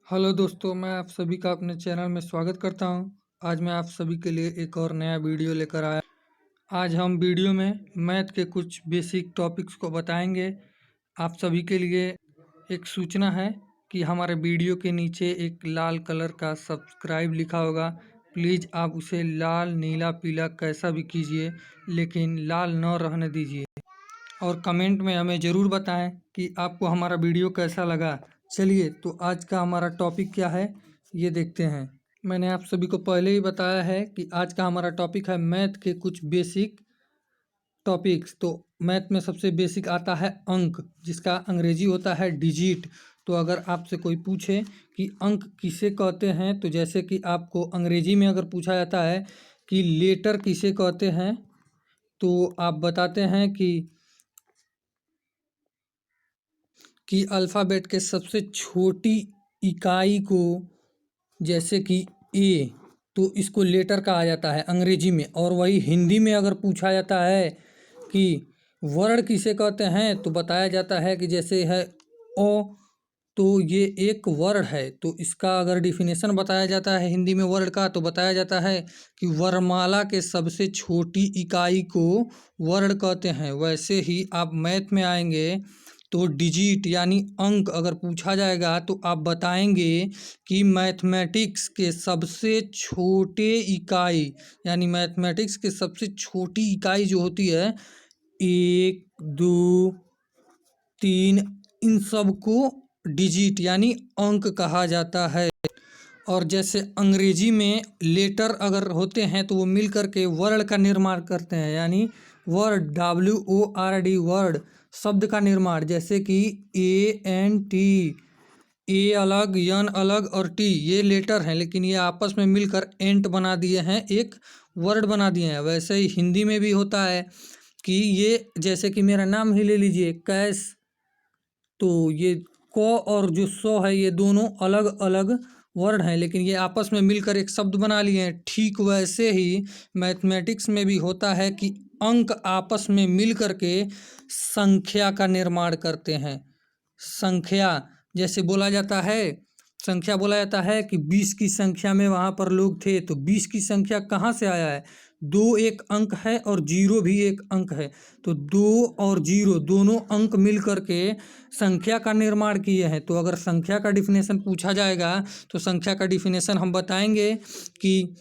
Hello दोस्तों, मैं आप सभी का अपने चैनल में स्वागत करता हूं। आज मैं आप सभी के लिए एक और नया वीडियो लेकर आया। आज हम वीडियो में मैथ के कुछ बेसिक टॉपिक्स को बताएंगे। आप सभी के लिए एक सूचना है कि हमारे वीडियो के नीचे एक लाल कलर का सब्सक्राइब लिखा होगा। प्लीज़ आप उसे लाल, नीला, पीला कैसा भी कीजिए, लेकिन लाल न रहने दीजिए। और कमेंट में हमें ज़रूर बताएं कि आपको हमारा वीडियो कैसा लगा। चलिए, तो आज का हमारा टॉपिक क्या है ये देखते हैं। मैंने आप सभी को पहले ही बताया है कि आज का हमारा टॉपिक है मैथ के कुछ बेसिक टॉपिक्स। तो मैथ में सबसे बेसिक आता है अंक, जिसका अंग्रेजी होता है डिजिट। तो अगर आपसे कोई पूछे कि अंक किसे कहते हैं, तो जैसे कि आपको अंग्रेजी में अगर पूछा जाता है कि लेटर किसे कहते हैं, तो आप बताते हैं कि अल्फ़ाबेट के सबसे छोटी इकाई को, जैसे कि ए, तो इसको लेटर कहा जाता है अंग्रेजी में। और वही हिंदी में अगर पूछा जाता है कि वर्ड किसे कहते हैं, तो बताया जाता है कि जैसे है ओ, तो ये एक वर्ड है। तो इसका अगर डिफिनेशन बताया जाता है हिंदी में वर्ड का, तो बताया जाता है कि वर्णमाला के सबसे छोटी इकाई को वर्ड कहते हैं। वैसे ही आप मैथ में आएंगे तो डिजिट यानी अंक अगर पूछा जाएगा, तो आप बताएंगे कि मैथमेटिक्स के सबसे छोटे इकाई, यानी मैथमेटिक्स के सबसे छोटी इकाई जो होती है, एक, दो, तीन, इन सब को डिजिट यानी अंक कहा जाता है। और जैसे अंग्रेजी में लेटर अगर होते हैं तो वो मिल कर के वर्ड का निर्माण करते हैं, यानी वर्ड, WORD, वर्ड, शब्द का निर्माण। जैसे कि ANT, ए अलग, एन अलग और टी, ये लेटर हैं, लेकिन ये आपस में मिलकर एंट बना दिए हैं, एक वर्ड बना दिए हैं। वैसे ही हिंदी में भी होता है कि ये, जैसे कि मेरा नाम ही ले लीजिए कैश, तो ये क और जो सौ है, ये दोनों अलग अलग वर्ड हैं, लेकिन ये आपस में मिलकर एक शब्द बना लिए हैं। ठीक वैसे ही मैथमेटिक्स में भी होता है कि अंक आपस में मिल कर के संख्या का निर्माण करते हैं। संख्या, जैसे बोला जाता है, संख्या बोला जाता है कि 20 की संख्या में वहाँ पर लोग थे, तो 20 की संख्या कहाँ से आया है? 2 एक अंक है और 0 भी एक अंक है, तो 2 और 0 दोनों अंक मिल करके संख्या का निर्माण किए हैं। तो अगर संख्या का डिफिनेशन पूछा जाएगा, तो संख्या का डिफिनेशन हम बताएंगे कि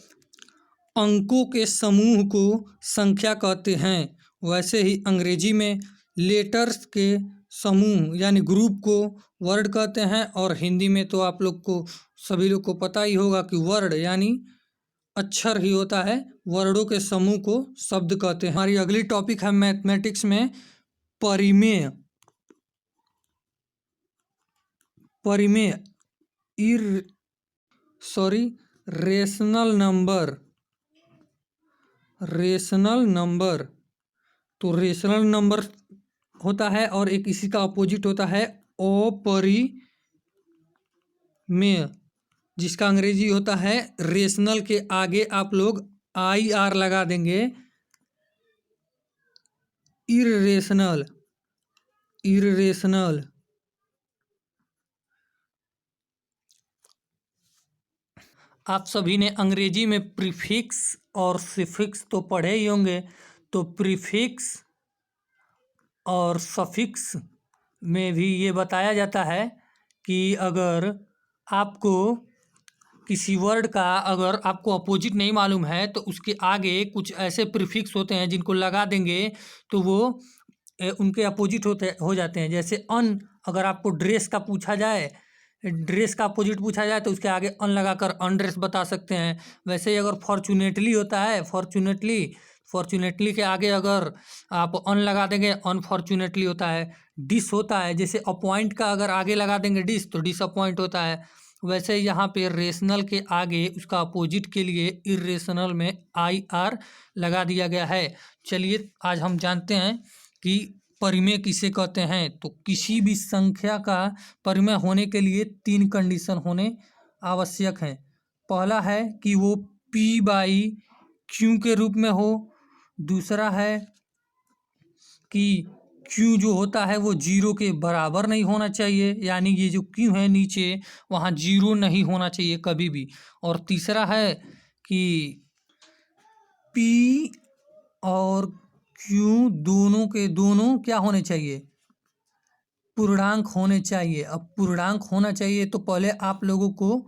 अंकों के समूह को संख्या कहते हैं। वैसे ही अंग्रेजी में लेटर्स के समूह यानी ग्रुप को वर्ड कहते हैं। और हिंदी में तो आप लोग को, सभी लोग को पता ही होगा कि वर्ड यानी अक्षर ही होता है, वर्डों के समूह को शब्द कहते हैं। हमारी अगली टॉपिक है मैथमेटिक्स में परिमेय। परिमेय इर sorry rational number. Rational number, तो रेशनल नंबर होता है और एक इसी का अपोजिट होता है अपरिमेय, जिसका अंग्रेजी होता है रेशनल के आगे आप लोग IR लगा देंगे, इर्रेशनल। इर्रेशनल आप सभी ने अंग्रेजी में प्रीफिक्स और सफिक्स तो पढ़े ही होंगे। तो प्रीफिक्स और सफिक्स में भी ये बताया जाता है कि अगर आपको किसी वर्ड का, अगर आपको अपोजिट नहीं मालूम है, तो उसके आगे कुछ ऐसे प्रीफिक्स होते हैं जिनको लगा देंगे तो वो उनके अपोजिट हो जाते हैं। जैसे अन, अगर आपको ड्रेस का पूछा जाए, ड्रेस का अपोजिट पूछा जाए, तो उसके आगे अन लगाकर अनड्रेस बता सकते हैं। वैसे ही अगर फॉर्चुनेटली होता है, फॉर्चुनेटली के आगे अगर आप अन लगा देंगे, अनफॉर्चुनेटली होता है। डिस होता है, जैसे अपॉइंट का अगर आगे लगा देंगे डिस, तो डिसअपॉइंट होता है। वैसे यहाँ पे रेशनल के आगे उसका अपोजिट के लिए इर्रेशनल में IR लगा दिया गया है। चलिए आज हम जानते हैं कि परिमेय किसे कहते हैं। तो किसी भी संख्या का परिमेय होने के लिए 3 कंडीशन होने आवश्यक हैं। पहला है कि वो P/Q के रूप में हो। दूसरा है कि क्यू जो होता है वो जीरो के बराबर नहीं होना चाहिए, यानी ये जो क्यू है नीचे वहाँ जीरो नहीं होना चाहिए कभी भी। और तीसरा है कि पी और क्यू दोनों के दोनों क्या होने चाहिए, पूर्णांक होने चाहिए। अब पूर्णांक होना चाहिए तो पहले आप लोगों को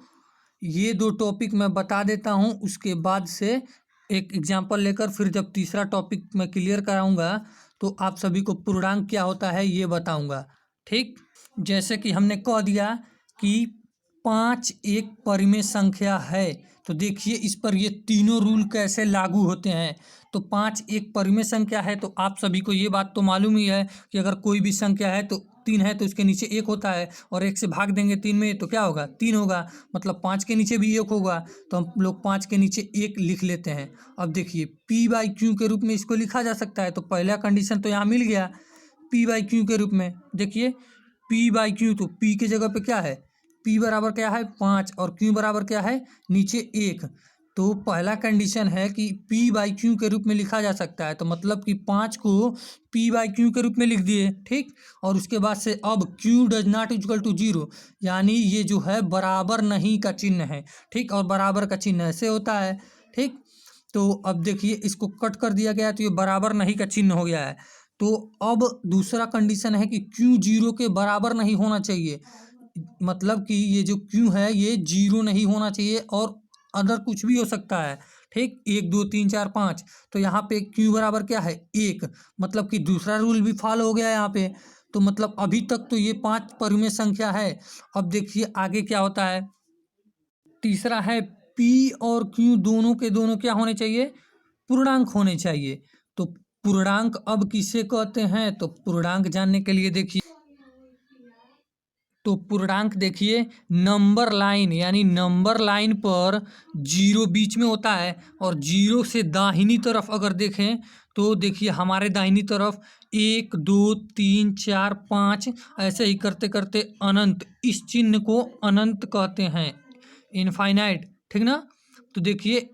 ये दो टॉपिक मैं बता देता हूँ, उसके बाद से एक एग्जाम्पल लेकर फिर जब तीसरा टॉपिक मैं क्लियर कराऊंगा तो आप सभी को पूर्णांक क्या होता है ये बताऊंगा। ठीक, जैसे कि हमने कह दिया कि 5 एक परिमेय संख्या है, तो देखिए इस पर ये तीनों रूल कैसे लागू होते हैं। तो 5 एक परिमेय संख्या है तो आप सभी को ये बात तो मालूम ही है कि अगर कोई भी संख्या है तो 3 है तो उसके नीचे 1 होता है, और 1 से भाग देंगे 3 में तो क्या होगा, 3 होगा, मतलब 5 के नीचे भी 1 होगा, तो हम लोग 5 के नीचे 1 लिख लेते हैं। अब देखिए पी बाई क्यू के रूप में इसको लिखा जा सकता है, तो पहला कंडीशन तो यहाँ मिल गया पी बाई क्यू के रूप में। देखिए पी बाई क्यू, तो पी की जगह पे क्या है, पी बराबर क्या है 5 और क्यू बराबर क्या है नीचे 1, तो पहला कंडीशन है कि पी बाई क्यू के रूप में लिखा जा सकता है, तो मतलब कि 5 को पी बाई क्यू के रूप में लिख दिए। ठीक, और उसके बाद से अब q does not equal to zero, यानी ये जो है बराबर नहीं का चिन्ह है। ठीक, और बराबर का चिन्ह ऐसे होता है। ठीक, तो अब देखिए इसको कट कर दिया गया तो ये बराबर नहीं का चिन्ह हो गया है। तो अब दूसरा कंडीशन है कि क्यू जीरो के बराबर नहीं होना चाहिए, मतलब कि ये जो क्यू है ये जीरो नहीं होना चाहिए और अदर कुछ भी हो सकता है। ठीक, 1 2 3 4 5, तो यहाँ पे क्यू बराबर क्या है 1, मतलब कि दूसरा रूल भी फॉलो हो गया है यहाँ पे। तो मतलब अभी तक तो ये 5 परिमेय संख्या है। अब देखिए आगे क्या होता है, तीसरा है पी और क्यू दोनों के दोनों क्या होने चाहिए, पूर्णांक होने चाहिए। तो पूर्णांक अब किसे कहते हैं, तो पूर्णांक जानने के लिए देखिए, तो पूर्णांक देखिए नंबर लाइन, यानी नंबर लाइन पर जीरो बीच में होता है, और जीरो से दाहिनी तरफ अगर देखें तो देखिए हमारे दाहिनी तरफ 1 2 3 4 5 ऐसे ही करते करते अनंत, इस चिन्ह को अनंत कहते हैं, इनफाइनाइट। ठीक ना, तो देखिए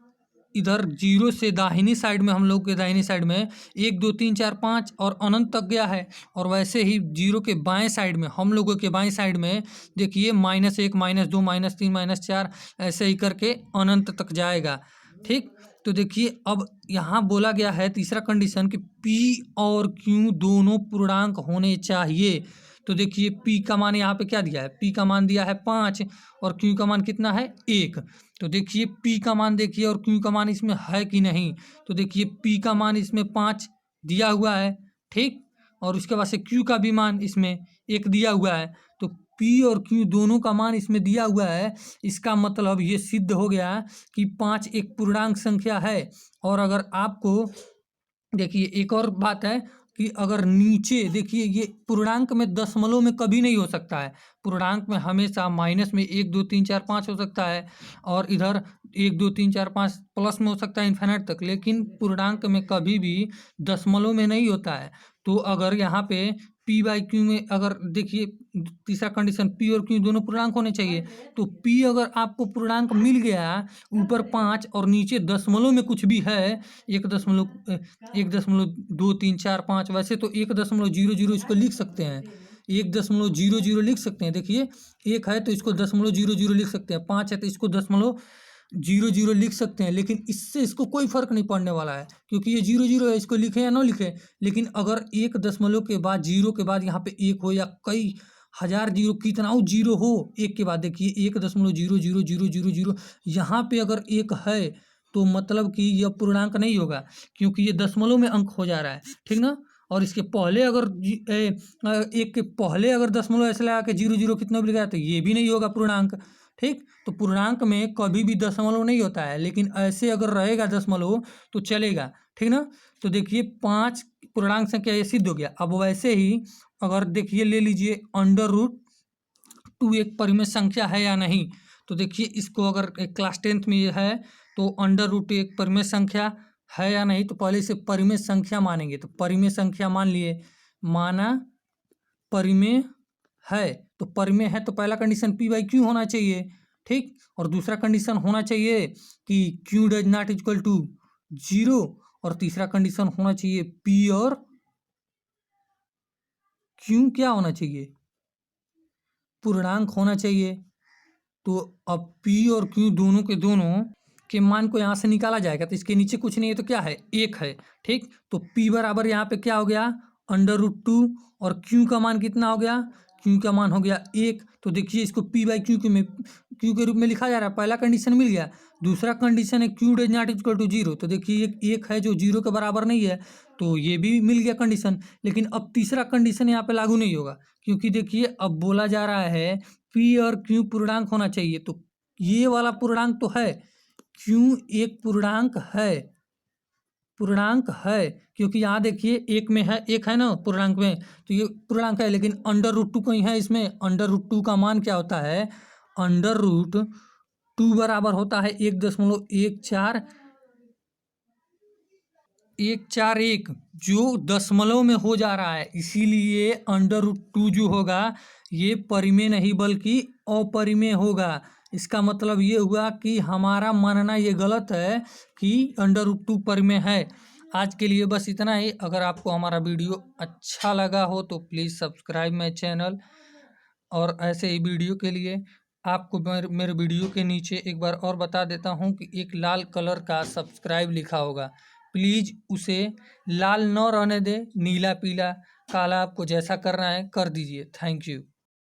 इधर जीरो से दाहिनी साइड में, हम लोग के दाहिनी साइड में 1 2 3 4 5 और अनंत तक गया है, और वैसे ही जीरो के बाएं साइड में, हम लोगों के बाएं साइड में देखिए -1 -2 -3 -4 ऐसे ही करके अनंत तक जाएगा। ठीक, तो देखिए अब यहाँ बोला गया है तीसरा कंडीशन कि पी और क्यू दोनों पूर्णांक होने चाहिए। तो देखिए पी का मान यहाँ पे क्या दिया है, पी का मान दिया है 5 और क्यू का मान कितना है 1। तो देखिए पी का मान देखिए और क्यू का मान इसमें है कि नहीं, तो देखिए पी का मान इसमें 5 दिया हुआ है। ठीक, और उसके बाद से क्यू का भी मान इसमें 1 दिया हुआ है, तो पी और क्यू दोनों का मान इसमें दिया हुआ है। इसका मतलब ये सिद्ध हो गया कि 5 एक पूर्णांक संख्या है। और अगर आपको देखिए एक और बात है कि अगर नीचे देखिए ये पूर्णांक में दशमलव में कभी नहीं हो सकता है, पूर्णांक में हमेशा माइनस में 1 2 3 4 5 हो सकता है, और इधर 1 2 3 4 5 प्लस में हो सकता है इन्फिनिट तक, लेकिन पूर्णांक में कभी भी दशमलव में नहीं होता है। तो अगर यहाँ पे पी बाई क्यू में अगर देखिए तीसरा कंडीशन पी और क्यू दोनों पूर्णांक होने चाहिए, तो पी अगर आपको पूर्णांक मिल गया ऊपर 5 और नीचे दशमलव में कुछ भी है 1.2 3 4 5, वैसे तो 1.00 इसको लिख सकते हैं, 1.00 लिख सकते हैं। देखिए 1 है तो इसको 0.00 लिख सकते हैं, 5 है तो इसको 0.00 लिख सकते हैं, लेकिन इससे इसको कोई फर्क नहीं पड़ने वाला है क्योंकि ये 0 0 है, इसको लिखे या ना लिखे। लेकिन अगर 1 दशमलव के बाद जीरो के बाद यहाँ पे 1 हो या कई हजार जीरो कितना हो जीरो हो, 1 के बाद देखिए 1.000000, यहाँ पे अगर 1 है तो मतलब कि यह पूर्णांक नहीं होगा क्योंकि ये दशमलव में अंक हो जा रहा है। ठीक ना, और इसके पहले अगर 1 के पहले अगर दशमलव ऐसे लगा के 0 0 कितना भी लगाया तो ये भी नहीं होगा पूर्णांक। ठीक, तो पूर्णांक में कभी भी दशमलव नहीं होता है, लेकिन ऐसे अगर रहेगा दशमलव तो चलेगा। ठीक ना, तो देखिए 5 पूर्णांक संख्या ये सिद्ध हो गया। अब वैसे ही अगर देखिए ले लीजिए √2 एक परिमेय संख्या है या नहीं, तो देखिए इसको अगर क्लास 10th में ये है तो √2 एक परिमेय संख्या है या नहीं, तो पहले इसे परिमेय संख्या मानेंगे। तो परिमेय संख्या मान लिए, माना परिमेय है, तो परिमेय है तो पहला कंडीशन पी बाई क्यू होना चाहिए। ठीक, और दूसरा कंडीशन होना चाहिए कि q does not equal to zero, और तीसरा कंडीशन होना चाहिए पी और क्यू क्या होना चाहिए, पूर्णांक होना चाहिए। तो अब पी और क्यू दोनों के दोनों के मान को यहाँ से निकाला जाएगा, तो इसके नीचे कुछ नहीं है तो क्या है, एक है। ठीक, तो पी बराबर यहाँ पे क्या हो गया, √2, और क्यू का मान कितना हो गया, क्यू का मान हो गया 1। तो देखिए इसको पी बाई क्यू के रूप में लिखा जा रहा है, पहला कंडीशन मिल गया। दूसरा कंडीशन है q does not equal to 0, तो देखिए एक है जो 0 के बराबर नहीं है, तो ये भी मिल गया कंडीशन। लेकिन अब तीसरा कंडीशन यहाँ पे लागू नहीं होगा, क्योंकि देखिए अब बोला जा रहा है पी और क्यू पूर्णांक होना चाहिए, तो ये वाला पूर्णांक तो है, क्यू एक पूर्णांक है, क्योंकि यहाँ देखिए एक में है, एक है ना पूर्णांक में, तो ये पूर्णांक है। लेकिन √2 कहीं है इसमें, √2 का मान क्या होता है, √2 बराबर होता है 1.141, जो दशमलव में हो जा रहा है, इसीलिए √2 जो होगा ये परिमेय नहीं बल्कि अपरिमेय होगा। इसका मतलब ये हुआ कि हमारा मानना ये गलत है कि √2 परिमेय है। आज के लिए बस इतना ही। अगर आपको हमारा वीडियो अच्छा लगा हो तो प्लीज़ सब्सक्राइब माई चैनल, और ऐसे ही वीडियो के लिए आपको मेरे वीडियो के नीचे एक बार और बता देता हूँ कि एक लाल कलर का सब्सक्राइब लिखा होगा, प्लीज़ उसे लाल न रहने दे, नीला पीला काला आपको जैसा करना है कर दीजिए। Thank you.